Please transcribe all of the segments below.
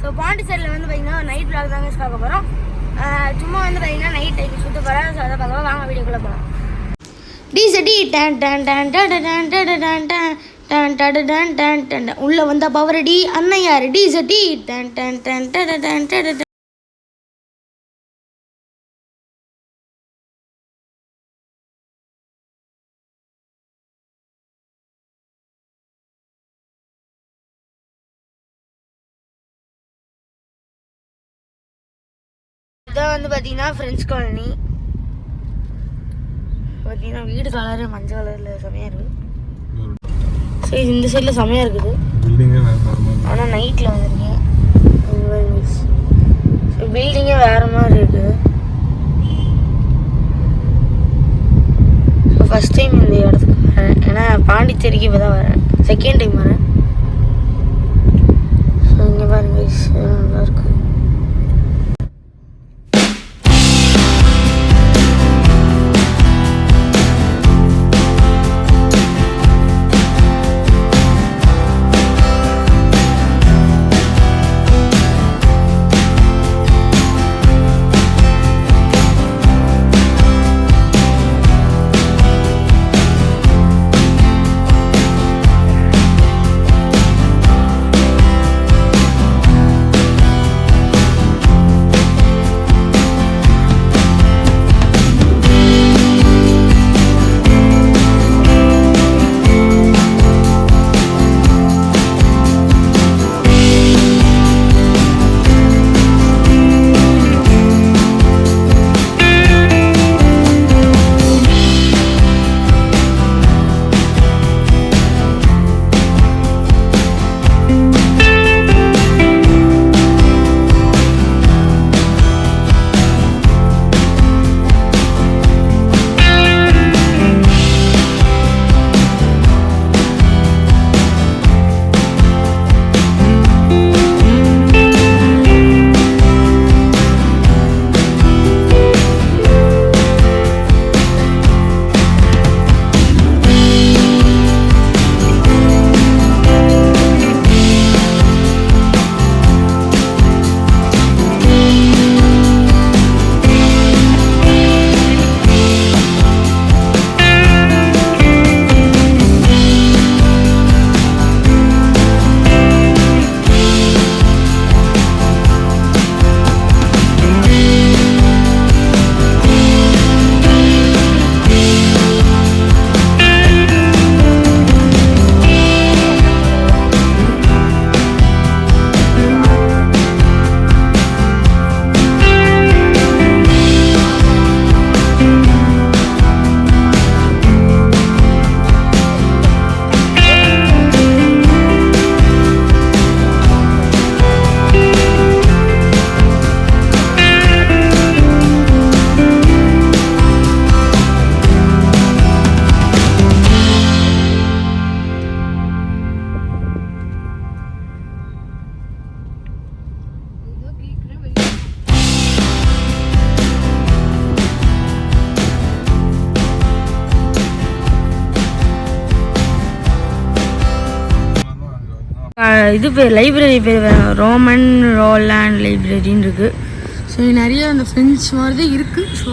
So பாண்டிச்சேரியில் வந்து பார்த்தீங்கன்னா நைட் விளாக் தாங்க பார்க்க போகிறோம். சும்மா வந்து பார்த்தீங்கன்னா நைட் டைம் சுற்ற போகிறேன். ஸோ அதை பார்க்க வாங்க வீடியோக்குள்ளே போகலாம். டிசடி டன் டன் டன் டன் டன் டன் டன் டன் டன் டன் டன் டன் உள்ளே வந்த பவரடி அண்ணன் யார் டிசடி டன் டன் டன் டன் டன் டன். இதான் வந்து பார்த்தீங்கன்னா ஃப்ரெண்ட்ஸ் காலனி. பார்த்தீங்கன்னா வீடு கலரு மஞ்சள் கலரில் செமையாக இருக்குது. சரி இந்த சைடில் செமையாக இருக்குது. ஆனால் நைட்டில் வந்துருக்கேன். பில்டிங்கே வேறு மாதிரி இருக்குது. ஸோ ஃபஸ்ட் டைம் இந்த இடத்துக்கு வரேன். ஏன்னா பாண்டிச்சேரிக்கு இப்போ தான் வரேன். செகண்ட் டைம் வரேன். ஸோ இங்கே பாருங்க நல்லா இருக்குது. இது பேர் லைப்ரரி பேர் ரோமன் ரோலாண்ட் லைப்ரரின்னு இருக்குது. ஸோ நிறைய அந்த ஃப்ரெண்ட்ஸ் மாதிரி இருக்குது. ஸோ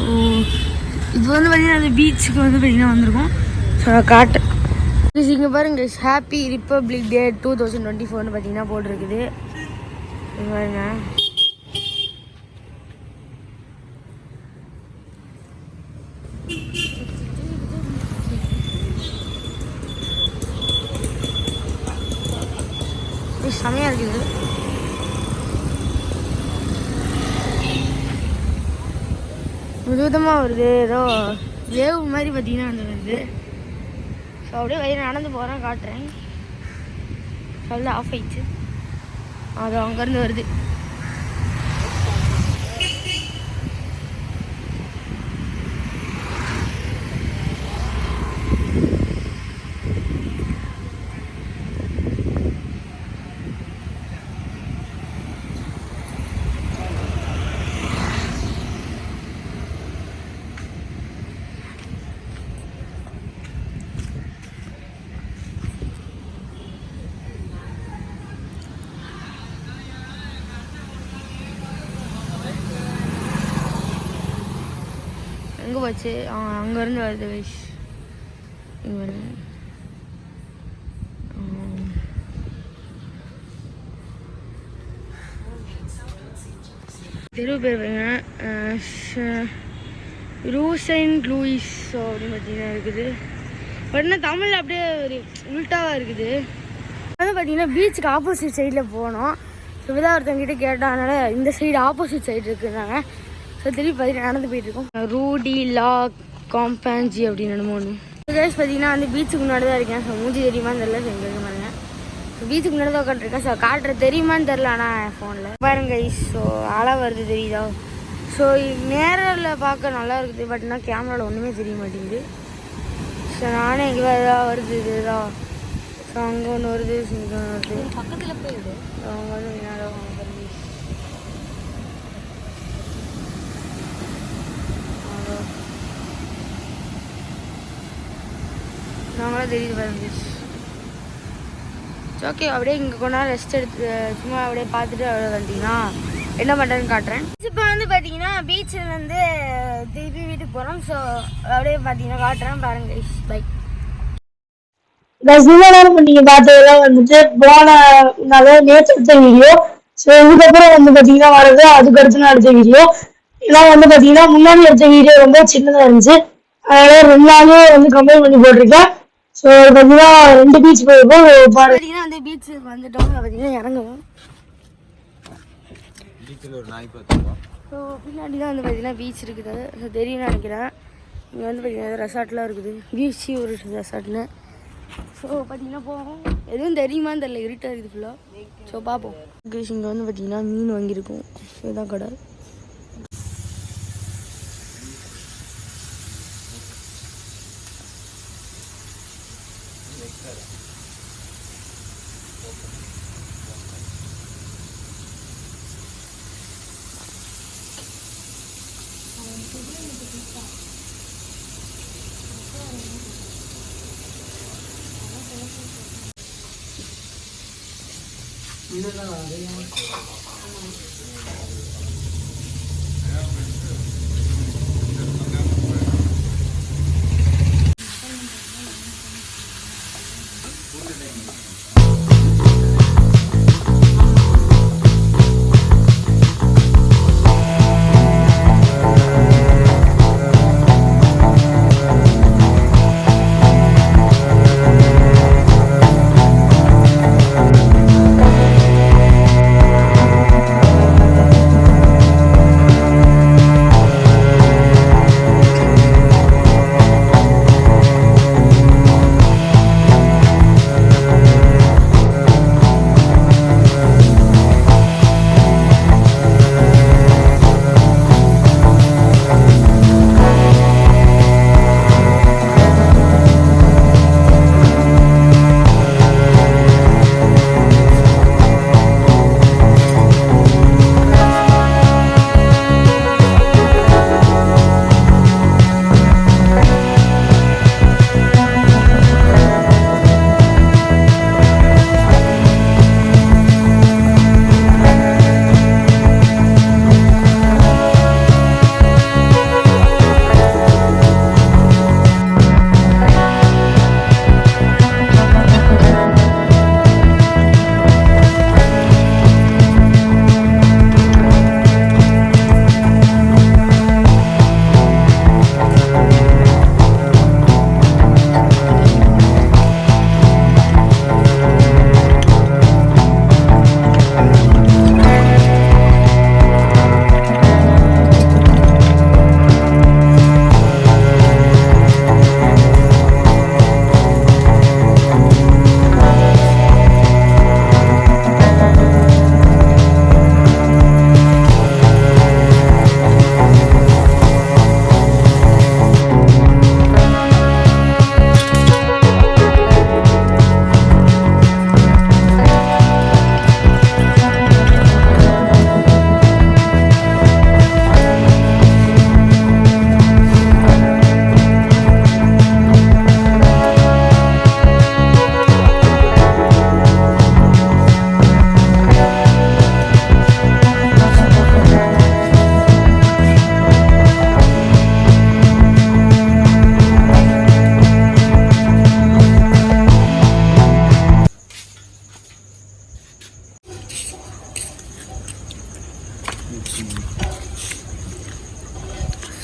இப்போ வந்து பார்த்திங்கன்னா அந்த பீச்சுக்கு வந்து பார்த்திங்கன்னா வந்திருக்கோம். ஸோ காட்டு இங்கே பாருங்க ஹாப்பி ரிப்பப்ளிக் டே 2024 பார்த்திங்கன்னா போட்டிருக்குது. பாருங்க செமையாக இருக்குது. விதவிதமாக வருது. ஏதோ வேவு மாதிரி பார்த்தீங்கன்னா வந்து வருது. ஸோ அப்படியே வயிறு நடந்து போகிறேன் காட்டுறேன். சொல்ல ஆஃப் ஆயிடுச்சு. அது அங்கேருந்து வருது. போச்சு. அங்கேருந்து வருது கைஸ். தெரு பேர் ரூசைன்ட் லூயிஸ் அப்படின்னு பார்த்தீங்கன்னா இருக்குது. பட் என்ன தமிழ் அப்படியே ஒரு உல்ட்டாவாக இருக்குது. வந்து பார்த்தீங்கன்னா பீச்சுக்கு ஆப்போசிட் சைடில் போனோம். ஸோ இதான் ஒருத்தவங்கிட்ட கேட்டால் அதனால் இந்த சைடு ஆப்போசிட் சைடு இருக்குதுனாங்க. ஸோ திருப்பி பார்த்தீங்கன்னா நடந்து போயிட்டுருக்கோம். ரூடி லா காம்பாஞ்சி அப்படின்னு என்னமோ ஒன்று. கேஸ் பார்த்தீங்கன்னா வந்து பீச்சுக்கு முன்னாடி தான் இருக்கேன். ஸோ மூஞ்சி தெரியுமான்னு தெரியல. ஸோ எங்கே பாருங்க. ஸோ பீச்சுக்கு முன்னாடி தான் உட்காந்துருக்கேன். ஸோ காட்டுற தெரியுமான்னு தெரில. ஆனால் என் ஃபோனில் பாருங்க கைஸ். ஸோ அலை வருது தெரியுதா. ஸோ நேரில் பார்க்க நல்லா இருக்குது. பட் ஆனால் கேமராவில் ஒன்றுமே தெரிய மாட்டேங்குது. ஸோ நானே எங்கே ஏதாவது வருது இதுதான். ஸோ அங்கே ஒன்று வருது, இங்கே ஒன்று வருது. பக்கத்தில் போயிடுது. அவங்க வந்து வினாட நாங்களும் தெரியுது பாருங்க. ஓகே, அப்படியே இங்கே கொஞ்ச நேரம் ரெஸ்ட் எடுத்து சும்மா அப்படியே பார்த்துட்டு அப்படியே வந்தீங்கன்னா என்ன பண்ணுறதுன்னு காட்டுறேன். இப்போ வந்து பார்த்தீங்கன்னா பீச்சில் வந்து திருப்பி வீட்டுக்கு போகிறோம். ஸோ அப்படியே பார்த்தீங்கன்னா காட்டுறேன் பாருங்க. பை நீங்க பார்த்ததெல்லாம் வந்துட்டு போன நேற்று எடுத்த வீடியோ. ஸோ இதுக்கப்புறம் வந்து பார்த்தீங்கன்னா வர்றது அதுக்கு அடுத்து நான் எடுத்த வீடியோ. இதெல்லாம் வந்து பார்த்தீங்கன்னா முன்னாடி எடுத்த வீடியோ ரொம்ப சின்னதாக இருந்துச்சு. அதனால 2 நாளே வந்து கம்பைன் பண்ணி போட்டிருக்கேன். ஸோ பார்த்தீங்கன்னா 2 பீச் போயிருக்கோம். பார்த்தீங்கன்னா வந்து பீச்சுக்கு வந்துட்டோம். பார்த்தீங்கன்னா இறங்குவோம். ஸோ பின்னாடி தான் வந்து பார்த்தீங்கன்னா பீச் இருக்குது. ஸோ தெரியும்னு நினைக்கிறேன். இங்கே வந்து பார்த்தீங்கன்னா ரெசார்ட்லாம் இருக்குது. பீச்சு ஒரு ரெசார்ட்னு. ஸோ பார்த்தீங்கன்னா போவோம். எதுவும் தெரியுமான்னு தெரியல, இருட்டாக இருக்குது ஃபுல்லாக. ஸோ பார்ப்போம். இங்கே வந்து பார்த்தீங்கன்னா மீன் வாங்கியிருக்கோம். இதுதான் கடை.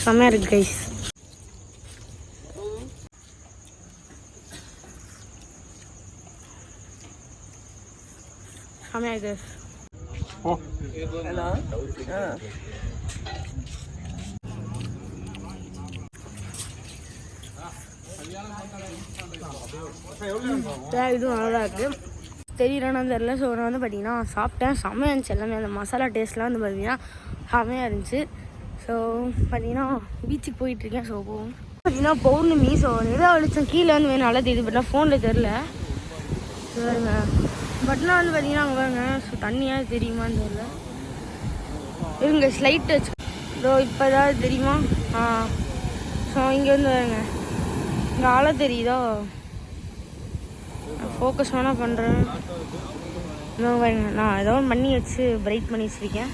செம்மையாக இருக்குது கைஸ். செம்மையாக இருக்குது. இதுவும் நல்லா இருக்குது. தெரியலன்னு தெரில. ஸோ நான் வந்து பார்த்தீங்கன்னா சாப்பிட்டேன். செம்மையாக இருந்துச்சு எல்லாமே. அந்த மசாலா டேஸ்ட்லாம் வந்து பார்த்தீங்கன்னா செம்மையாக இருந்துச்சு. ஸோ பார்த்தீங்கன்னா பீச்சுக்கு போயிட்டுருக்கேன். ஸோ போகும் பார்த்தீங்கன்னா பௌர்ணமி. ஸோ நிலா வெளிச்சம் கீழே வந்து வேணும் நல்லா தெரியுது. பட்னா ஃபோனில் தெரில பாருங்க. பட்னா வந்து பார்த்தீங்கன்னா அங்கே பாருங்க. ஸோ தண்ணியாக தெரியுமான்னு தெரில. இருங்க ஸ்லைட் வச்சு இதோ இப்போ ஏதாவது தெரியுமா? ஸோ இங்கே வந்து பாருங்க. இங்கே ஆளை தெரியுதோ? ஃபோக்கஸ் வேணால் பண்ணுறேன். இன்னும் பாருங்க நான் ஏதோ பண்ணி வச்சு பிரைட் பண்ணி வச்சுருக்கேன்.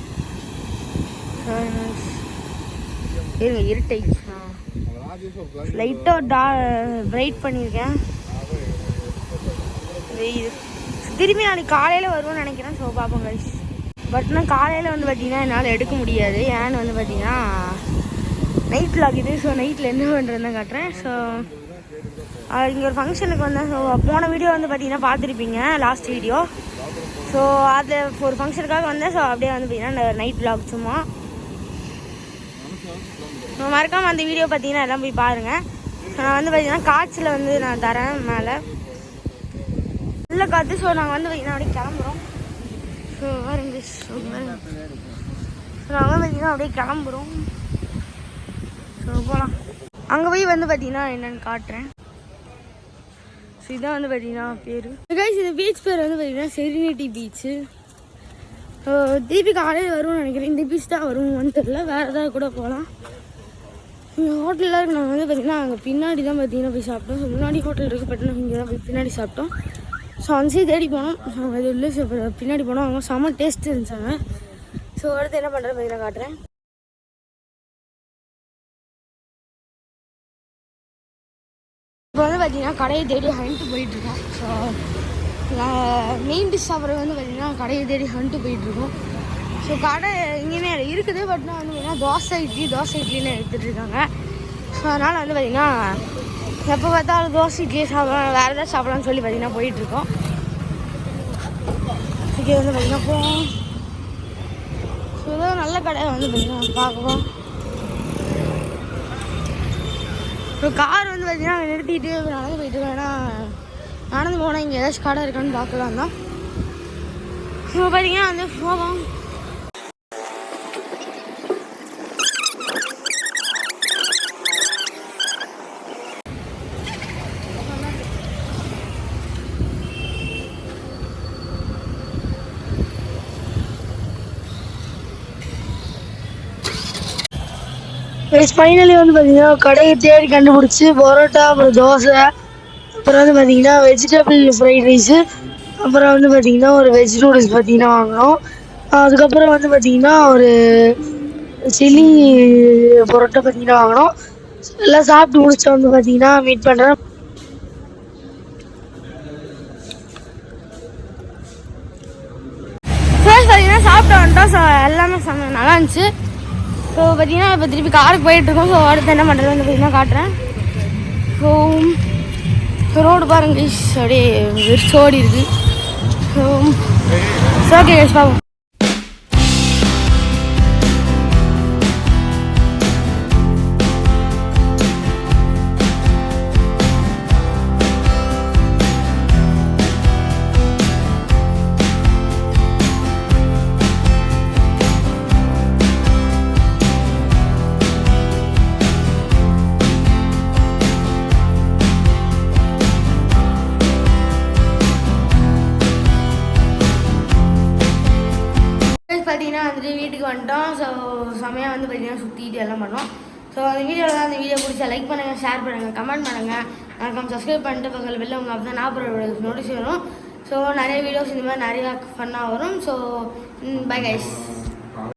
இருங்க இருட்டாயிடுச்சு. லைட்டாக பிரைட் பண்ணியிருக்கேன். திரும்பி நாளைக்கு காலையில் வருவோன்னு நினைக்கிறேன். ஸோ பார்ப்போம் கைஸ். பட் நான் காலையில் வந்து பார்த்தீங்கன்னா என்னால் எடுக்க முடியாது. ஏன்னு வந்து பார்த்தீங்கன்னா நைட் vlog இது. ஸோ நைட்டில் என்ன பண்ணுறதுன்னு தான் காட்டுறேன். ஸோ இங்கே ஒரு ஃபங்க்ஷனுக்கு வந்தேன். ஸோ போன வீடியோ வந்து பார்த்தீங்கன்னா பார்த்துருப்பீங்க, லாஸ்ட் வீடியோ. ஸோ அதில் ஒரு ஃபங்க்ஷனுக்காக வந்தேன். ஸோ அப்படியே வந்து பார்த்தீங்கன்னா நைட் vlog சும்மா. மறக்காமல் அந்த வீடியோ பார்த்தீங்கன்னா எல்லாம் போய் பாருங்கள். ஸோ நான் வந்து பார்த்தீங்கன்னா காய்ச்சல் வந்து நான் தரேன் மேலே நல்ல காற்று. ஸோ நாங்கள் வந்து பார்த்தீங்கன்னா அப்படியே கிளம்புறோம். ஸோ பாருங்க நாங்கள் பார்த்தீங்கன்னா அப்படியே கிளம்புறோம். ஸோ போகலாம். அங்கே போய் வந்து பார்த்தீங்கன்னா என்னென்னு காட்டுறேன். ஸோ இதான் வந்து பார்த்தீங்கன்னா பேர் கைஸ். இந்த பீச் பேர் வந்து பார்த்தீங்கன்னா செரினிட்டி பீச்சு. திருப்பி காலையில் வரும்னு நினைக்கிறேன். இந்த பீச் தான் வரும்னு தெரியல. வேறு ஏதாவது கூட போகலாம். இங்கே ஹோட்டலில் நாங்கள் வந்து பார்த்திங்கன்னா அங்கே பின்னாடி தான் பார்த்தீங்கன்னா போய் சாப்பிட்டோம். ஸோ முன்னாடி ஹோட்டல் இருக்குது. பட் நாங்கள் இங்கே தான் போய் பின்னாடி சாப்பிட்டோம். ஸோ அந்த சைடு தேடி போனோம். அது உள்ள பின்னாடி போனோம். அவங்க செம்ம டேஸ்ட் இருந்துச்சாங்க. ஸோ அடுத்து என்ன பண்ணுறது பார்த்தீங்கன்னா காட்டுறேன். இப்போ வந்து பார்த்தீங்கன்னா கடையை தேடி ஹண்ட்டு போயிட்டுருக்கோம். ஸோ மெயின் டிஷ் சாப்பிட்றது வந்து பார்த்தீங்கன்னா கடையை தேடி ஹண்ட்டு போயிட்டுருக்கோம். ஸோ கடை இங்கேயுமே இருக்குது. பட் நான் வந்து பார்த்தீங்கன்னா தோசை இட்லின்னு எடுத்துகிட்டு இருக்காங்க. ஸோ அதனால் வந்து பார்த்தீங்கன்னா எப்போ பார்த்தாலும் தோசை இட்லியே சாப்பிடலாம், வேறு ஏதாவது சாப்பிடலாம்னு சொல்லி பார்த்தீங்கன்னா போயிட்டுருக்கோம். இங்கே வந்து பார்த்தீங்கன்னா போவோம். ஸோ ஏதாவது நல்ல கடை வந்து பார்த்தீங்கன்னா பார்க்குறோம். இப்போ கார் வந்து பார்த்தீங்கன்னா நிறுத்திட்டு நடந்து போயிட்டுருக்கோம். ஏன்னா நடந்து போனால் இங்கே ஏதாச்சும் கடை இருக்கான்னு பார்க்கலாம் தான். ஸோ பார்த்தீங்கன்னா வந்து போவோம். ஃபைனலி வந்து பார்த்தீங்கன்னா கடையை தேடி கண்டுபிடிச்சி பரோட்டா, அப்புறம் தோசை, அப்புறம் வந்து பார்த்தீங்கன்னா வெஜிடபிள் ஃப்ரைட் ரைஸு, அப்புறம் வந்து பார்த்தீங்கன்னா ஒரு வெஜ் நூடுல்ஸ் பார்த்தீங்கன்னா வாங்கினோம். அதுக்கப்புறம் வந்து பார்த்தீங்கன்னா ஒரு சில்லி பரோட்டா பார்த்தீங்கன்னா வாங்கினோம். எல்லாம் சாப்பிட்டு முடிச்ச வந்து பார்த்தீங்கன்னா மீட் பண்ணுறேன். பார்த்தீங்கன்னா சாப்பிட்டு வந்துட்டோம். ஸோ எல்லாமே நல்லா இருந்துச்சு. ஸோ பார்த்தீங்கன்னா இப்போ திருப்பி காருக்கு போயிட்டுருக்கோம். ஸோ அடுத்து என்ன பண்ணுறது வந்து பார்த்தீங்கன்னா காட்டுறேன். ஸோ ரோடு பாருங்க கைஸ், அப்படியே விரிச்சோடி இருக்குது. ஸோ ஓகே கைஸ் பாப்போம். பார்த்தீங்கன்னா வந்துட்டு வீட்டுக்கு வந்துட்டோம். ஸோ செமையாக வந்து பார்த்தீங்கன்னா சுற்றிட்டு எல்லாம் பண்ணோம். ஸோ அந்த வீடியோவில் தான் அந்த வீடியோ பிடிச்சா லைக் பண்ணுங்கள், ஷேர் பண்ணுங்கள், கமெண்ட் பண்ணுங்கள், மறக்காம சப்ஸ்கிரைப் பண்ணிட்டு பக்கத்தில் வெளில உங்கள் அப்போ தான் நான் நோட்டீஸ் வரும். ஸோ நிறைய வீடியோஸ் இந்த மாதிரி நிறையா ஃபன்னாக வரும். So bye guys.